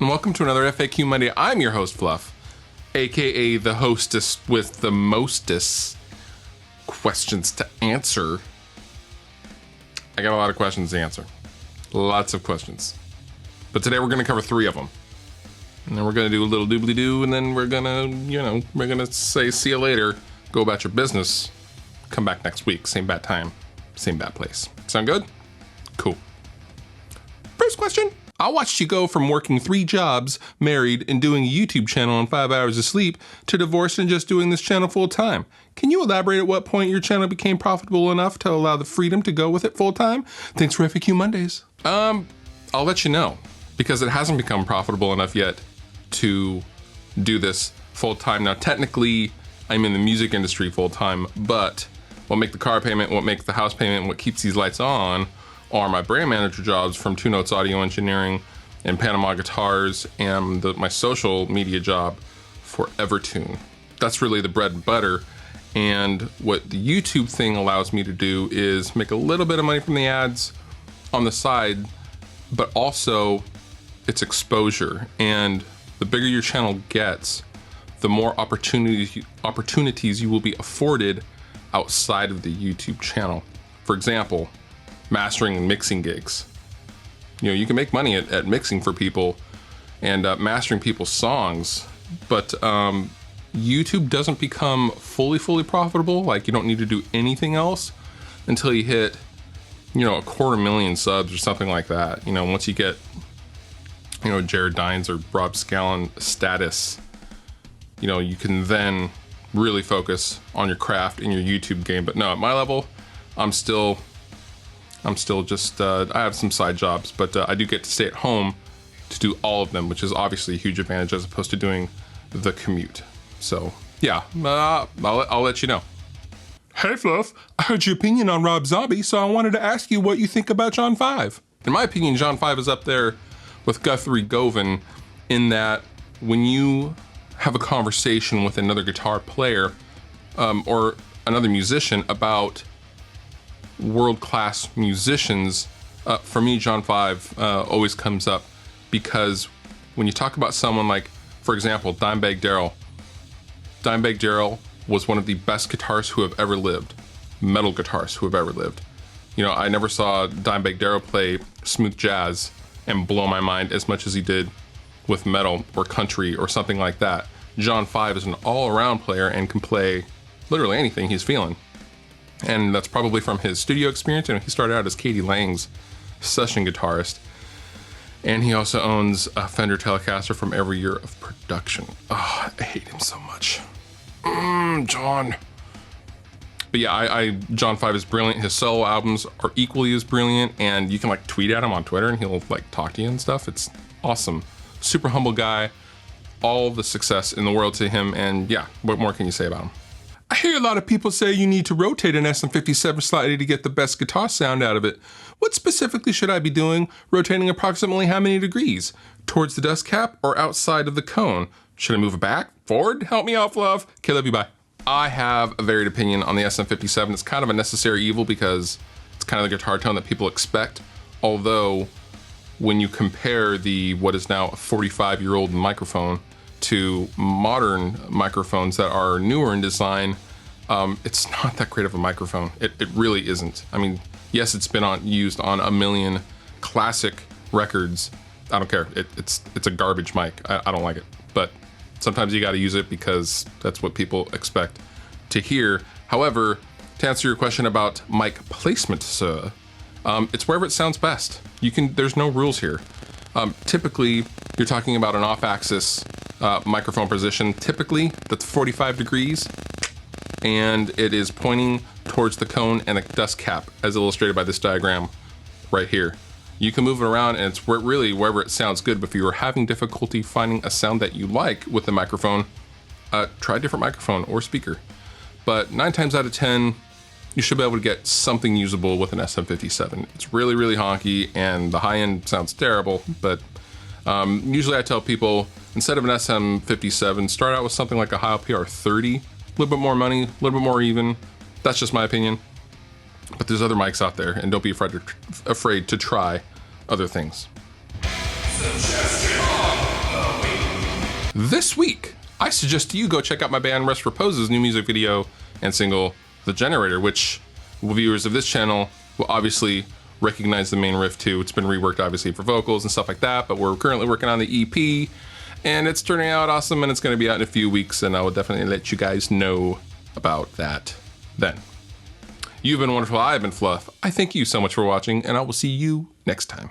and welcome to another FAQ Monday. I'm your host, Fluff, aka the hostess with the mostest questions to answer. I got a lot of questions to answer. Lots of questions. But today we're going to cover 3 of them. And then we're going to do a little doobly-doo, and then we're going to, say see you later, go about your business, come back next week, same bad time, same bad place. Sound good? Cool. First question. I watched you go from working 3 jobs, married, and doing a YouTube channel on 5 hours of sleep to divorced and just doing this channel full time. Can you elaborate at what point your channel became profitable enough to allow the freedom to go with it full time? Thanks for FAQ Mondays. I'll let you know, because it hasn't become profitable enough yet to do this full time. Now, technically, I'm in the music industry full time, but what make the car payment, what makes the house payment, and what keeps these lights on are my brand manager jobs from 2 Notes Audio Engineering and Panama Guitars, and my social media job for Evertune. That's really the bread and butter. And what the YouTube thing allows me to do is make a little bit of money from the ads on the side, but also it's exposure. And the bigger your channel gets, the more opportunities you will be afforded outside of the YouTube channel. For example, mastering and mixing gigs. You can make money at mixing for people and mastering people's songs, but YouTube doesn't become fully profitable. Like, you don't need to do anything else until you hit, 250,000 subs or something like that. Once you get, Jared Dines or Rob Scallon status, you can then really focus on your craft and your YouTube game. But no, at my level, I'm still just, I have some side jobs, but I do get to stay at home to do all of them, which is obviously a huge advantage as opposed to doing the commute. So yeah, I'll let you know. Hey Fluff, I heard your opinion on Rob Zombie, so I wanted to ask you what you think about John 5. In my opinion, John 5 is up there with Guthrie Govan in that when you have a conversation with another guitar player or another musician about world-class musicians, for me, John 5 always comes up, because when you talk about someone like, for example, Dimebag Darrell was one of the best guitarists who have ever lived, metal guitarists who have ever lived. I never saw Dimebag Darrell play smooth jazz and blow my mind as much as he did with metal or country or something like that. John 5 is an all-around player and can play literally anything he's feeling. And that's probably from his studio experience. He started out as Katie Lang's session guitarist. And he also owns a Fender Telecaster from every year of production. Oh, I hate him so much. John. But yeah, John 5 is brilliant. His solo albums are equally as brilliant. And you can tweet at him on Twitter and he'll talk to you and stuff. It's awesome. Super humble guy. All the success in the world to him. And yeah, what more can you say about him? I hear a lot of people say you need to rotate an SM57 slightly to get the best guitar sound out of it. What specifically should I be doing? Rotating approximately how many degrees? Towards the dust cap or outside of the cone? Should I move it back? Forward? Help me out, Fluff. Okay, love you, bye. I have a varied opinion on the SM57. It's kind of a necessary evil because it's kind of the guitar tone that people expect. Although, when you compare what is now a 45-year-old microphone to modern microphones that are newer in design, it's not that great of a microphone. It really isn't. I mean, yes, it's been used on a million classic records. I don't care. It's a garbage mic. I don't like it. But sometimes you got to use it because that's what people expect to hear. However, to answer your question about mic placement, sir, it's wherever it sounds best. There's no rules here. Typically, you're talking about an off-axis microphone position. Typically, that's 45 degrees, and it is pointing towards the cone and the dust cap, as illustrated by this diagram right here. You can move it around, and it's really wherever it sounds good. But if you are having difficulty finding a sound that you like with the microphone, try a different microphone or speaker. But 9 times out of 10, you should be able to get something usable with an SM57. It's really, really honky, and the high end sounds terrible, but usually I tell people, instead of an SM57, start out with something like a Heil PR30, a little bit more money, a little bit more even. That's just my opinion. But there's other mics out there, and don't be afraid to try other things. Suggestion. This week, I suggest you go check out my band Rest Repose's new music video and single, The Generator, which viewers of this channel will obviously recognize the main riff too. It's been reworked obviously for vocals and stuff like that, but we're currently working on the EP and it's turning out awesome and it's going to be out in a few weeks and I will definitely let you guys know about that then. You've been wonderful. I've been Fluff. I thank you so much for watching and I will see you next time.